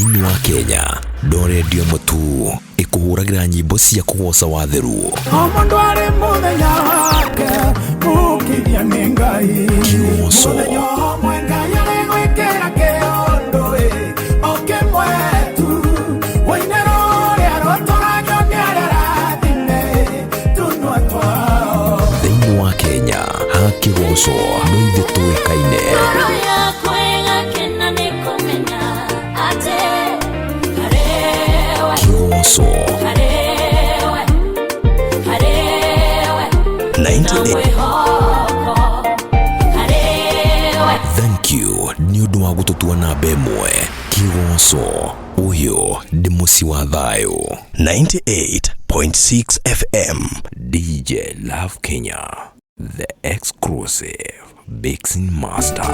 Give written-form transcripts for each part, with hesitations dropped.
Thĩinĩ wa Kenya, Doredio Mutu ikuhũragira nyimbo cia kũgoca watheru. Mũndũ arĩ mũthenya wake, mũkithia nĩ Ngai. Kĩgoco. Mũthenya ũmwe Ngai arĩgwĩkĩra kĩũndũ o kĩmwe tu. Woinĩro ũrĩa rũtũragio nĩ arĩa arathime tũnua twao. Thĩinĩ wa Kenya, ha kĩgoco no ithuĩ tũĩkaine. Kĩgoco 98. Thank you nĩ ũndũ wa gũtũtua namba ĩmwe. Kĩgoco ũyũ ndĩ mũciĩ wa thayũ. 98.6 FM. DJ Love Kenya, the exclusive mixing master.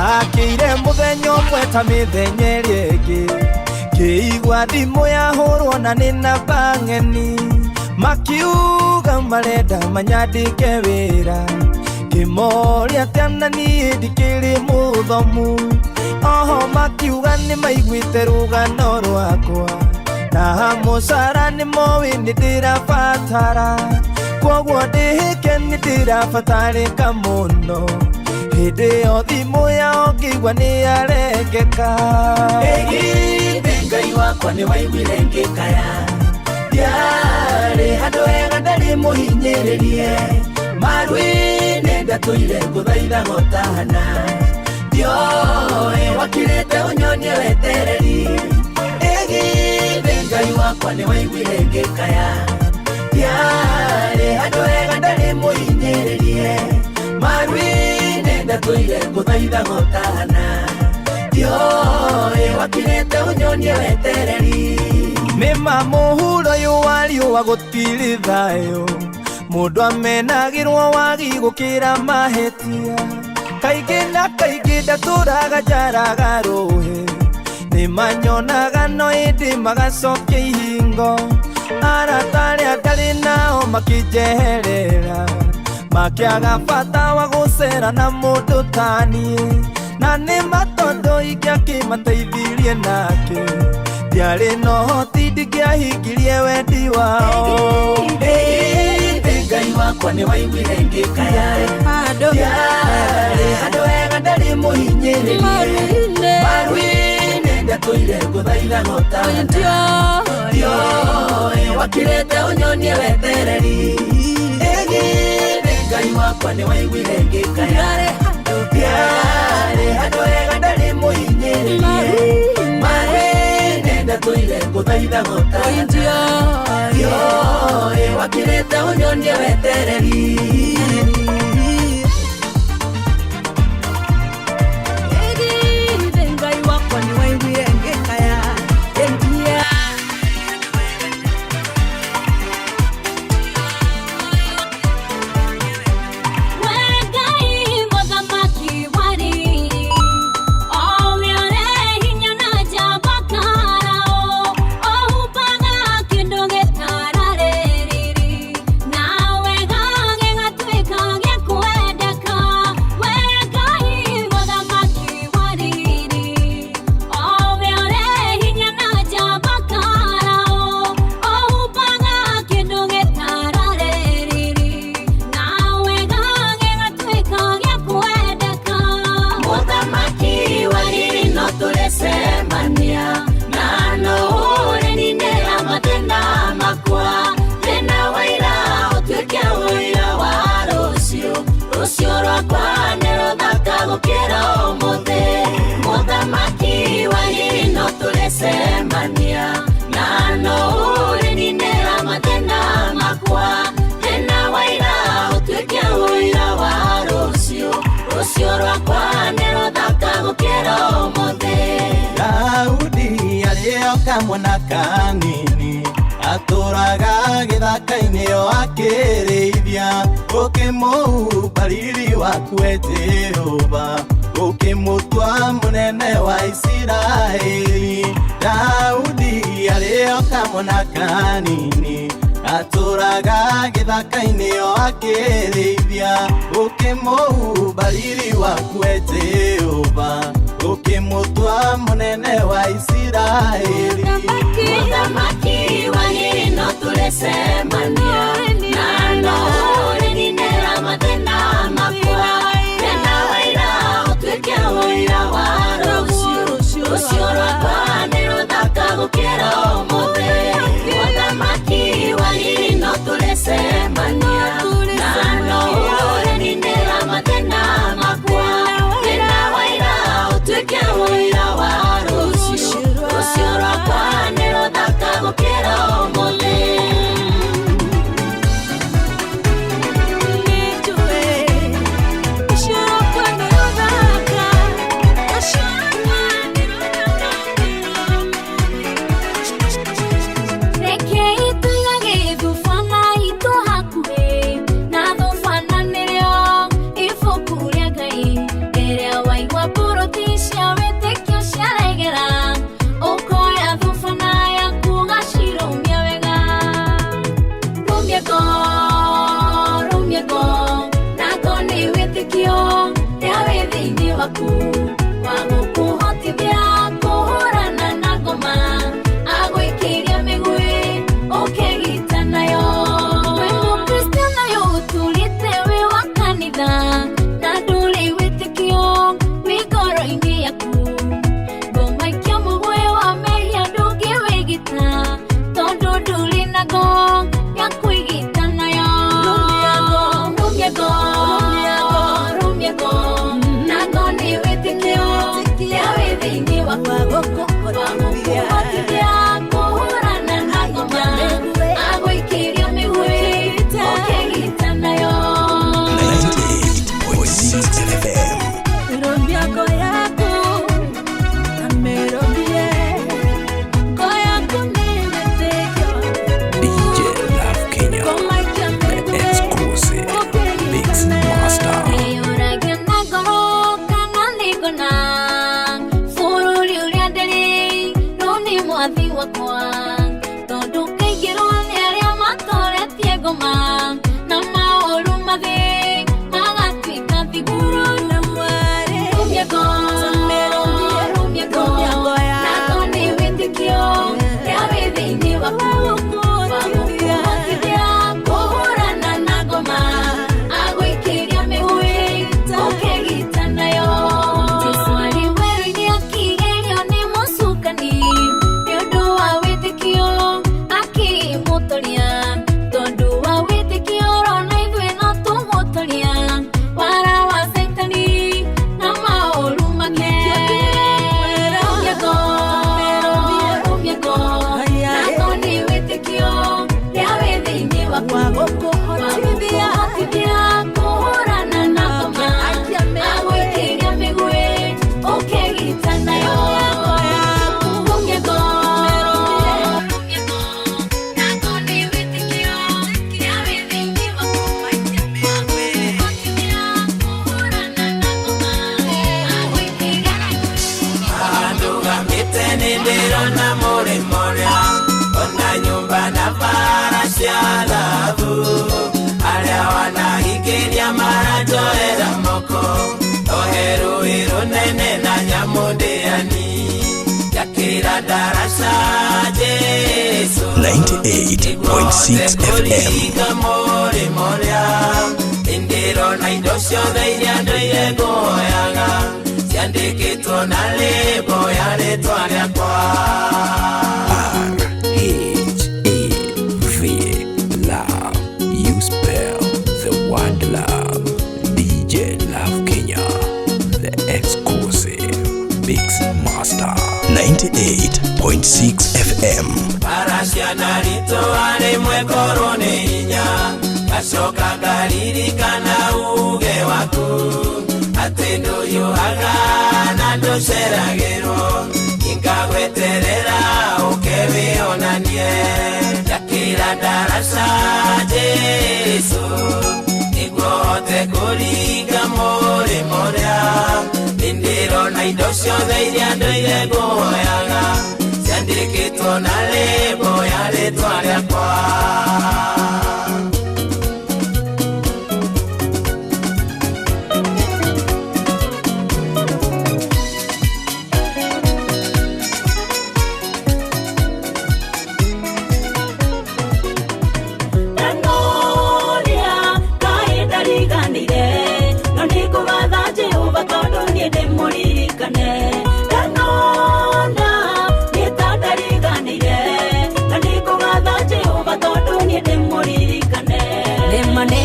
ndakĩire mũthenya ũmwe ta mĩthenya ĩrĩa ĩngĩ ngĩigua thimũ yahũrwo na nĩ namba ng'eni makiuga marenda manyandĩke wĩra ngĩmoria atĩ ana niĩ ndikĩrĩ mũthomu oho makiuga nĩ maiguĩte rũgano rwakwa na mũcara nĩ moĩ nĩ ndĩrabatara kwoguo ndĩhĩke nĩ ndĩrabatarĩka mũno hĩndĩ ĩyo thimũ yao ngĩigua nĩ yarengeka ĩgithĩ Ngai wakwa nĩ waiguire ngĩkaya ndiarĩ handũ hega ndarĩ mũhinyĩrĩrie marũĩ-inĩ ndatũire ngũthaitha gotana ndioĩ wakirĩte ũnyonie wetereri ĩgithĩ Ngai wakwa nĩ waiguire ngĩkaya ndiarĩ handũ hega ndarĩ mũhinyĩrĩrie marũĩ-inĩ ndatũire ngũthaitha gotana ndioĩ wakirĩte ũnyonie wetereri nĩma mũhuro ũyũ wa riũa gũtirĩ thayũ mũndũ amenagĩrwo wagi gũkĩra mahĩtia kaingĩ na kaingĩ ndatũraga njaraga rũhĩ nĩmanyonaga no ĩndĩ magacokia ihingo arata arĩa ndarĩ nao makĩnjeherera makĩaga bata wa gũcera na mũndũ ta niĩ na nĩma tondũ ingĩakĩmateithirie nake ndiarĩ na ũhoti ndingĩahingirie wendi wao ĩgithĩ Ngai wakwa nĩ waiguire ngĩkaya ndiarĩ handũ hega ndarĩ mũhinyĩrĩrie marũĩ-inĩ ndatũire ngũthaitha gotana ndioĩ wakirĩte ũnyonie wetereri ĩgithĩ Ngai wakwa nĩ waiguire ngĩkaya ndiarĩ handũ hega ndarĩ mũhinyĩrĩrie marũĩ-inĩ ndatũire ngũthaitha gotana ndioĩ wakirĩte ũnyonie wetereri ĩgithĩ Ngai wakwa nĩ waiguire ngĩkaya kamwana kanini atũraga gĩthaka-inĩ o akĩrĩithia ũkĩmũbariri waku Jehova ũkĩmũtua mũnene wa Isiraeli Daudi arĩ o kamwana kanini atũraga gĩthaka-inĩ o akĩrĩithia ũkĩmũbariri waku Jehova ũkĩmũtua mũnene wa Isiraeli mũthamaki wa hino tũrĩcemania na no ũrĩninĩra mathĩna makwa tena waira ũtuĩke ũira wa rũciũ rũciũ rwakwa nĩ rũthaka gũkĩra ũmũthĩ mũthamaki wa hino tũrĩcemania na no ũrĩninĩra mathĩna makwa tena waira ũtuĩke ũira wa rũciũ rũciũ rwakwa nĩ rũthaka gũkĩra ũmũthĩ wakwa tondu kaigirwo ni aria matoretie ngoma na maoru mathe magatuika thiguru na mware rumyago na toni windikio ya withiini waku kuhurana na ngoma agwikiria migui ukegita nayo tiswari weri akigerio ni musukani niondu wa withikio akimutoria tondu wa withikio rona ithwe no tumutoria wara wa saitani na maoru make rumyago na toni withikio ya withiini wakwa kuhotithia kuhurana na ngoma agwikiria migui ukegita nayo rumyago na toni withikio ya withiini wakwa kuhurana na ngoma agwikiria Anduga miteni ndirona murimoria ona nyumba na bara cia thahabu aria wanahikiria marajoera moko oheru irunene na nyamu ndiani yakira daraca Jesu 98.6 FM murimoria indirona indo ciothe iria ndoire nguoyaga ciandikitwo na lebo ya rĩtwa rĩakwa R-H-A-V Love. You spell the word love. DJ Love Kenya, the exclusive Mix Master. 98.6 FM. Parashana rĩtwa rĩmwe korwo nĩ hinya gacoka ngaririkana uge waku atĩ ndũhiũhaga na ndũceragĩrwo ingagweterera ũkewĩonanie yakĩra ndaraca Jesu nĩguo hote kũringa mũrĩmo ũrĩa nĩndĩrona indo ciothe iria ndoire nguoyaga ciandĩkĩtwo na lebo ya rĩtwa rĩakwa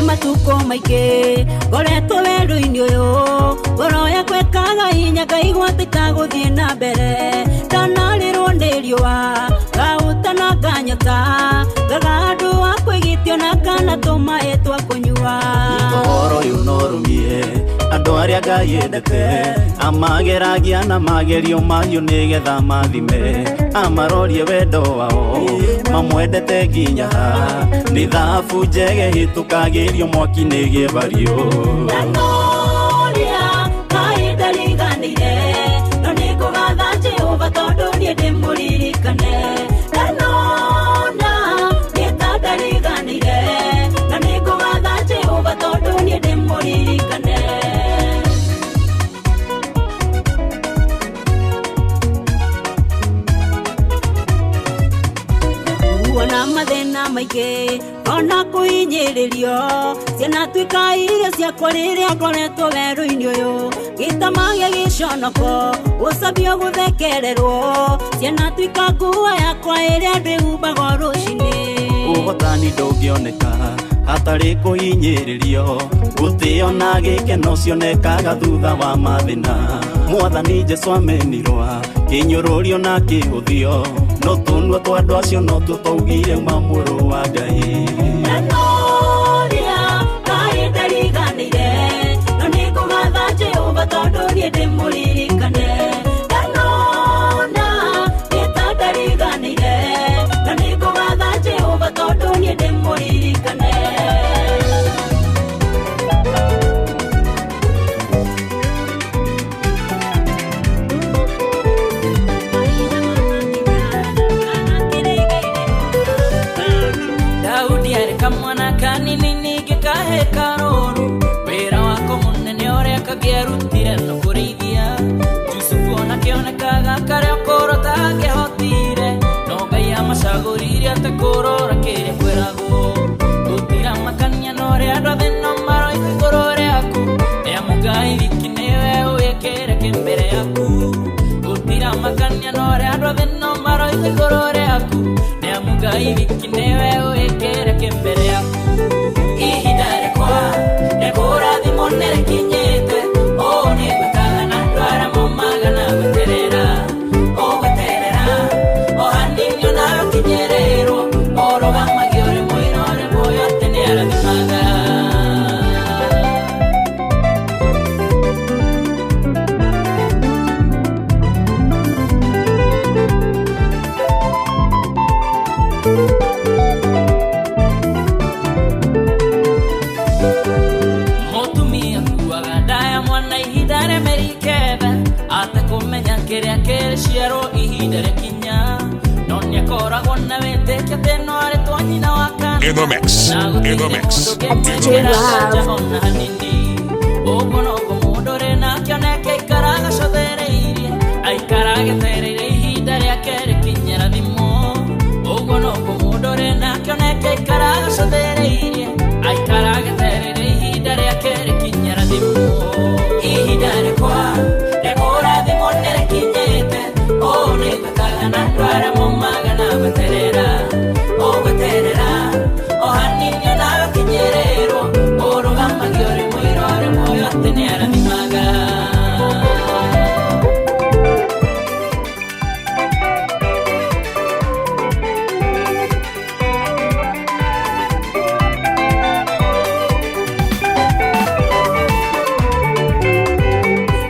matuko maike goretwo wendo-ini uyu goroya kwekaga hinya ngaigua tikaguthie na mbere ndanarirwo nĩ riũa gautana nganyota ngagandu wa kwĩgitio na kanatũma etwa kũnyua ũhoro ũyũ norumie andũ arĩa Ngai endete amageragia na magerio mahiũ nĩgetha mathime amarorie wendo wao mamwendete nginya nĩ thahabu njege hĩtũkagĩrio mwaki-inĩ gĩbario ndanoria Ngai ndariganĩire no nĩngũgatha Jehova tondũ niĩ ndĩmũririkane ndanona nĩ ndariganĩire no nĩngũgatha Jehova tondũ niĩ ndĩmũririkane na mathĩna maingĩ ona kũhinyĩrĩrio ciana tuĩka irio ciakwa rĩrĩa ngoretwo werũ-inĩ ũyũ gĩtamagia gĩconoko gũcambio gũthekererwo ciana tuĩka nguo yakwa ĩrĩa ndĩhumbaga rũcinĩ ũhotani ndũngĩoneka hatarĩ kũhinyĩrĩrio gũtĩo na gĩkeno cionekaga thutha wa mathĩna mwathani Jesũ amenirwa kĩnyũrũrio na kĩhũthio no tũnua twa andũ acio no tũtaugire mamũrũ wa Ngai ndanoria Ngai ndariganĩire no nĩngũgatha Jehova tondũ niĩ ndĩmũririkane ndanona nĩ ndariganĩire no nĩngũgatha Jehova tondũ niĩ ndĩmũririkane yaku gutira makania no re andå thä no maroithe igårå rĩaku nĩ amu Ngai wiki nĩwe ũĩkĩreke mbere yaku ihinda rĩakwa rĩa kũrathimwo nĩrĩkinyĩte ũũ nĩ gwĩkaga na andũ arĩa maumaga na gweterera ũgweterera o hanini onawe ũkinyĩrĩrwo ũrũgamagia ũrĩ mũira ũrĩ muoyo atĩ nĩ arathimaga Mutumia kuaga ndaya mwana ihinda rĩa mĩeri kenda atakũmenya kĩrĩa kĩrĩciarwo ihinda rĩkinya no nĩakoragwo na wĩtĩkia atĩ no arĩtwo nyina wa kana In the mix. In the mix. ona hanini ũguo noguo mũndũ ũrĩ nake oneke aikaraga cothereirie aikaraga etereire ihinda rĩake rĩkinye rathimo ũguo noguo mũndũ ũrĩ nake oneke aikaraga cothereirie aikaraga etereire ihinda rĩake rĩkinye rathimo ihinda rĩakwa rĩa kũrathimwo nĩrĩkinyĩte ũũ nĩ gwĩkaga na andũ arĩa maumaga na gweterera ũgweterera o hanini onawe ũkinyĩrĩrwo ũrũgamagia ũrĩ mũira ũrĩ muoyo atĩ nĩ arathimaga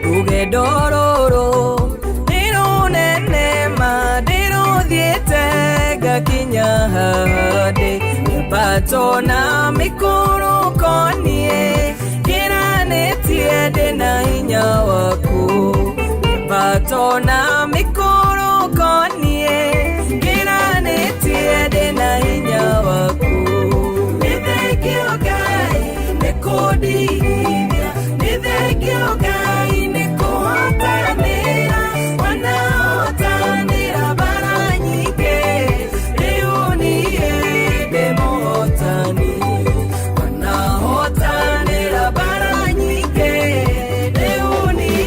rũgendo rũrũ nĩ rũnene ma ndĩrũthiĩte ngakinya handĩ nyambato na mĩkũrũko-niĩ kĩranĩtie ndĩna hinya waku nyambato na mĩkũrũko-niĩ kĩranĩtie ndĩna hinya waku nĩ thengio Ngai nĩ kũndigithia nĩ thengio Ngai nĩ kũhotanĩra wanahotanĩra bara nyingĩ rĩu niĩ ndĩ mũhotani wanahotanĩra bara nyingĩ rĩu niĩ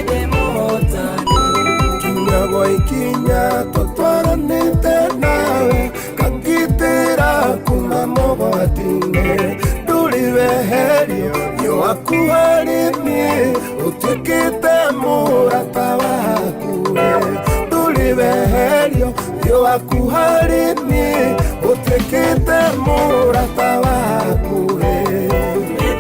ndĩ mũhotani Kinya gwa ikinya tũtwaranĩte nawe kangitĩra kuma mũgwati-inĩ ndũrĩ weherio nĩ waku harĩ niĩ ũtuĩkĩte mũrata waku ndũrĩ weherio nĩ waku harĩ niĩ ũtuĩkĩte mũrata waku nĩ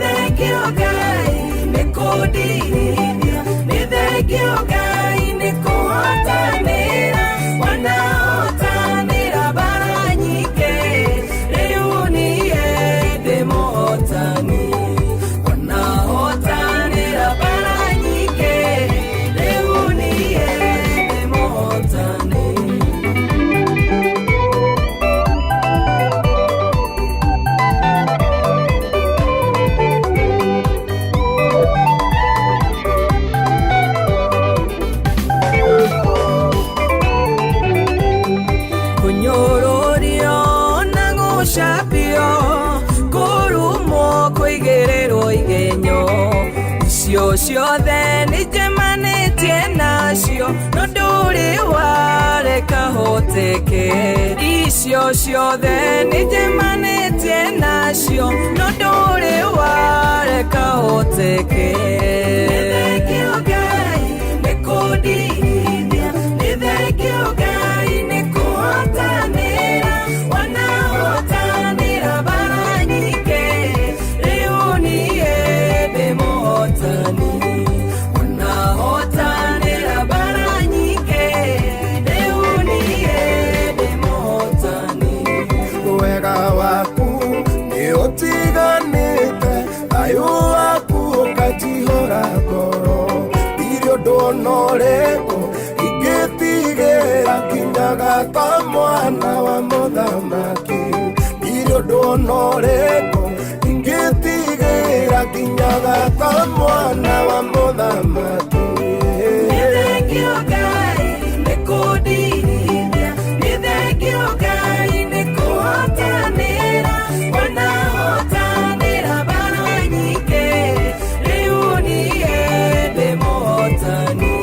thengio Ngai nĩ kũndigithia nĩ thengio Ngai nĩ kũhotanĩra wanahotanĩra bara nyingĩ rĩu niĩ ndĩ mũhotani wanahotanĩra bara nyingĩ rĩu niĩ ndĩ mũhotani kũnyũrũrio na gũcambio kũrumwo kũigĩrĩrwo igenyo icio ciothe nĩnjemanĩtie nacio no ndũrĩ wareka hoteke icio ciothe nĩnjemanĩtie nacio no ndũrĩ wareka hoteke nĩ thengio Ngai nĩ kũndigithia nĩ thengio Ngai nĩ kũhotanĩra wanahotanĩra bara nyingĩ rĩu niĩ ndĩ mũhotani wanahotanĩra bara nyingĩ rĩu niĩ ndĩ mũhotani wega waku nĩ ũtiganĩte thayũ waku ũkajihũra ngoro ndirĩ ũndũ ona ũrĩkũ ingĩtigĩra nginyaga ta mwana wa mũthamaki ndirĩ ũndũ ona ũrĩkũ ingĩtigĩra nginyaga ta mwana wa mũthamaki nĩ thengio Ngai nĩ kũndigithia nĩ thengio Ngai nĩ kũhotanĩra wanahotanĩra bara nyingĩ rĩu niĩ ndĩ mũhotani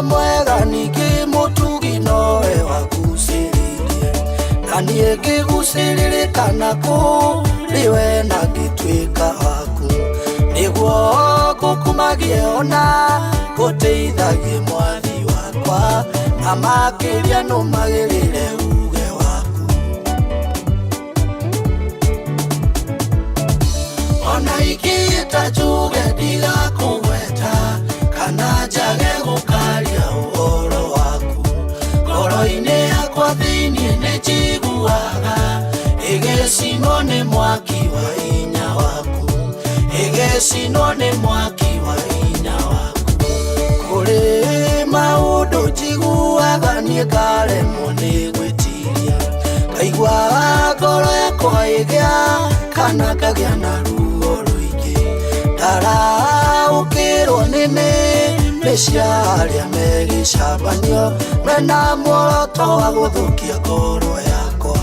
mwega ningĩ mũtugi nowe wagucĩrĩirie, na niĩ ngĩgucĩrĩrĩkana kũrĩwe na ngĩtuĩka waku, nĩguo ngũkumagie ona ngũteithagie mwathi wakwa, na makĩria nũmagĩrĩre uge waku. Ona ingĩĩta njuge ndigakũgweta, kana njage gũkaria ũhoro waku, ngoro-inĩ yakwa thĩiniĩ nĩ njiguaga ĩgĩcinwo nĩ mwaki wa hinya waku, ĩgĩcinwo nĩ mwaki wa hinya waku. Kũrĩ maũndũ njiguaga niĩ ngaremwo nĩ gwĩtiria, ngaigua ngoro yakwa ĩgĩa kana ngagĩa na ruo rũingĩ, ndaraũkĩrwo nĩ nĩmĩ cia arĩa megĩcambanio mena muoroto wa gũthũkia ngoro yakwa.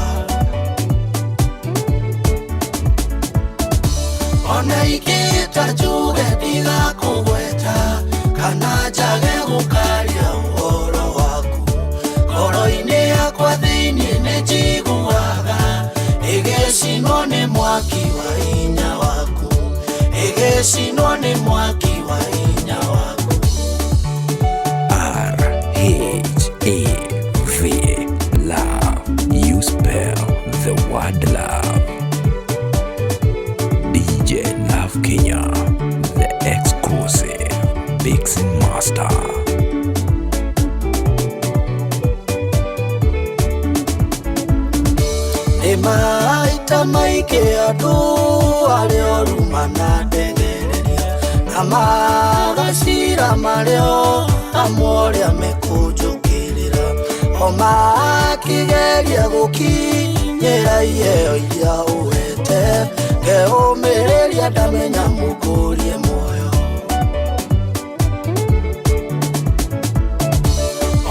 Ona ingĩĩta njuge ndigakũgweta, kana njage gũkaria ũhoro waku, ngoro-inĩ yakwa thĩiniĩ nĩ njiguaga ĩgĩcinwo nĩ mwaki wa hinya waku, ĩgĩcinwo nĩ mwaki wa hinya waku. RHAV love, you spell the word love. DJ Love Kenya, the exclusive mixing master. Maita maingĩ andũ arĩa oru manandegereria, na magacira marĩa amwe ũrĩa mekũnjũkĩrĩra, o makĩgeria gũkinyĩra iheo iria ũhete, ngeũmĩrĩria ndamenya mũkũrie muoyo.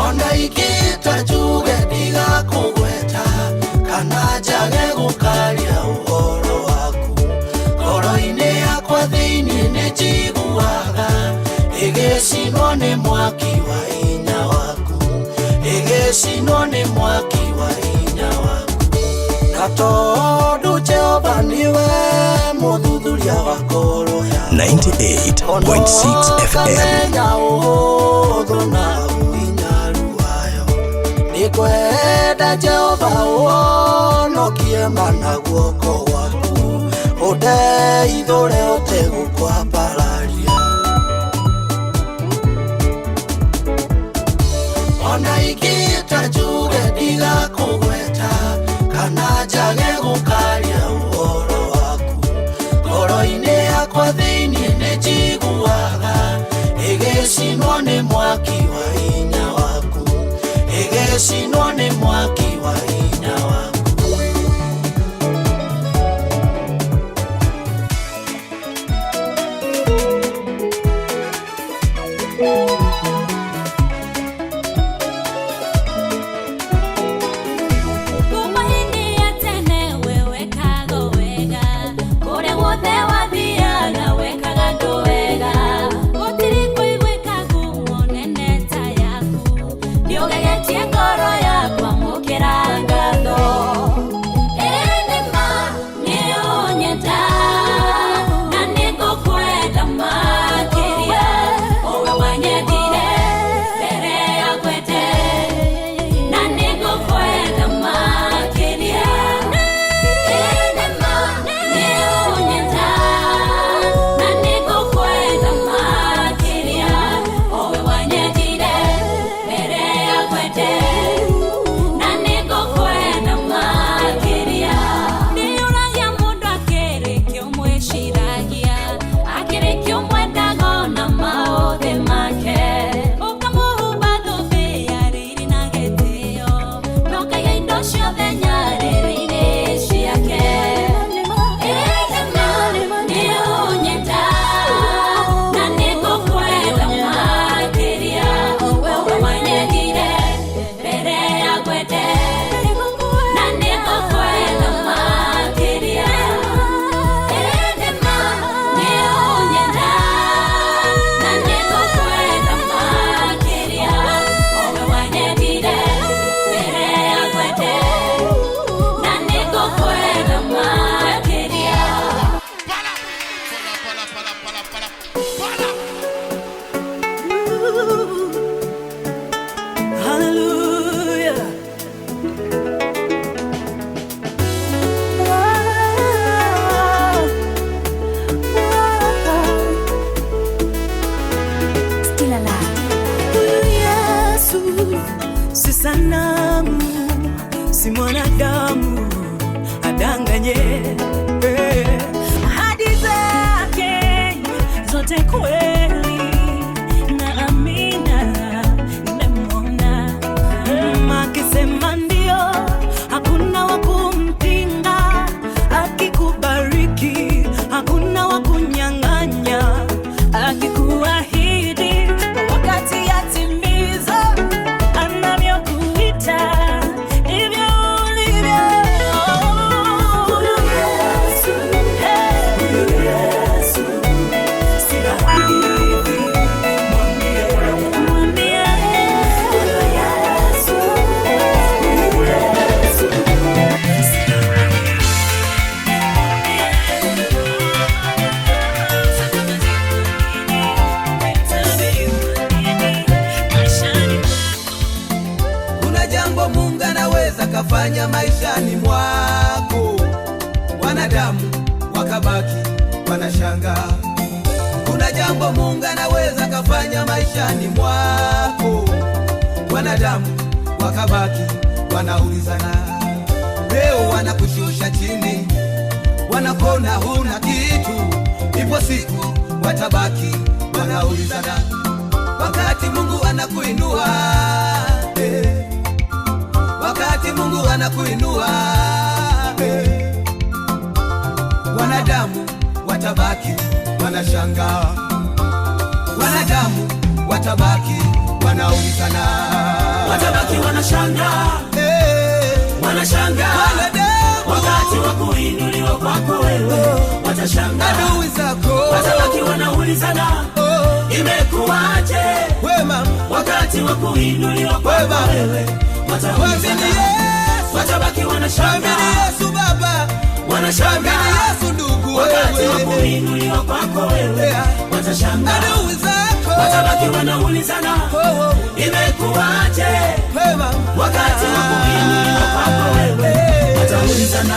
Ona ingĩĩta njuge ndigakũgweta, kana njage gũkaria ũhoro waku, ngoro-inĩ yakwa thĩiniĩ nĩ njiguaga ĩgĩcinwo nĩ mwaki wa hinya waku, ĩgĩcinwo nĩ mwaki wa hinya waku. Na tondũ Jehova nĩwe mũthuthuria wa ngoro yakwa, 98.6 FM. Kamenya ũhũthũ na ũhinyaru wayo, nĩkwenda Jehova ũhonokie mana guoko gwaku, ũndeithũre ũtegũkwambararia. Ona ingĩĩta njuge ndigakũgweta, kana njage gũkaria ũhoro waku, ngoro-inĩ yakwa thĩiniĩ nĩ njiguaga ĩgĩcinwo nĩ mwaki wa hinya waku, ĩgĩcinwo nĩ mwaki wa hinya waku. Ngoro ya wakabaki wanashangaa. Kuna jambo Mungu anaweza kafanya maishani mwako, wanadamu wakabaki wanaulizana. Leo wanakushusha chini, wanakona huna kitu, ipo siku watabaki wanaulizana. Wakati Mungu anakuinua, wakati Mungu anakuinua, wanadamu watabaki wanashangaa, wanadamu watabaki wanaulizana, watabaki wanashangaa, wanashangaa. Wakati wa kuinuliwa kwako wewe watashangaa, adui zako watabaki wanaulizana, imekuwaje wema. Wakati wa kuinuliwa kwako wewe wataulizana, watabaki wanashangaa, Yesu Baba wanashangaa, Yesu ndugu. Wakati wa kuinuliwa kwako wewe watashangaa, adui zako watabaki wanaulizana, imekuwaje wema. Wakati wa kuinuliwa kwako wewe wataulizana.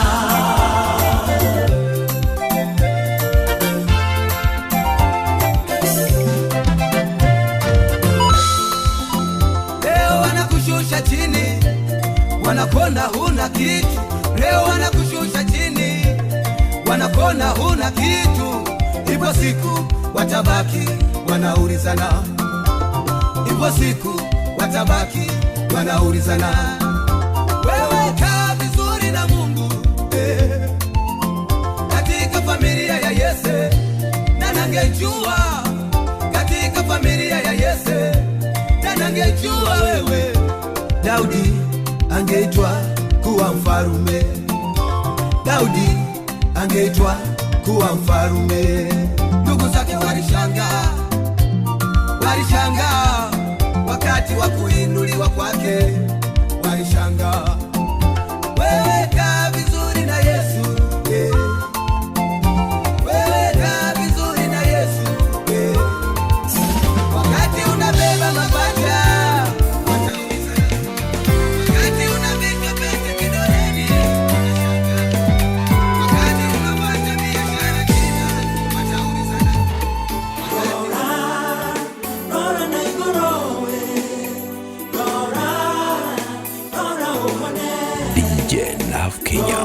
Leo wanakushusha chini, wanakona huna kitu. Leo wanakushusha chini, wanakona huna kitu. Ipo siku watabaki wanaulizana, ipo siku watabaki wanaulizana. Wewe kaa vizuri na Mungu katika familia ya Yese, na nangejua katika familia ya Yese, na nangejua wewe Daudi angeitwa kuwa mfarume, Daudi angeitwa kuwa mfarume. Ndugu zake walishangaa, walishangaa wakati wa kuinuliwa kwake, walishangaa. Wewe kaa vizuri na Yesu, wewe kaa vizuri na Yesu, wakati unabeba mapacha wataulizana, wakati unavishwa pete kidoleni wanashangaa, wakati unafanya biashara China wataulizana. Rora na igorowe, rora, rora umone. DJ Love Kenya.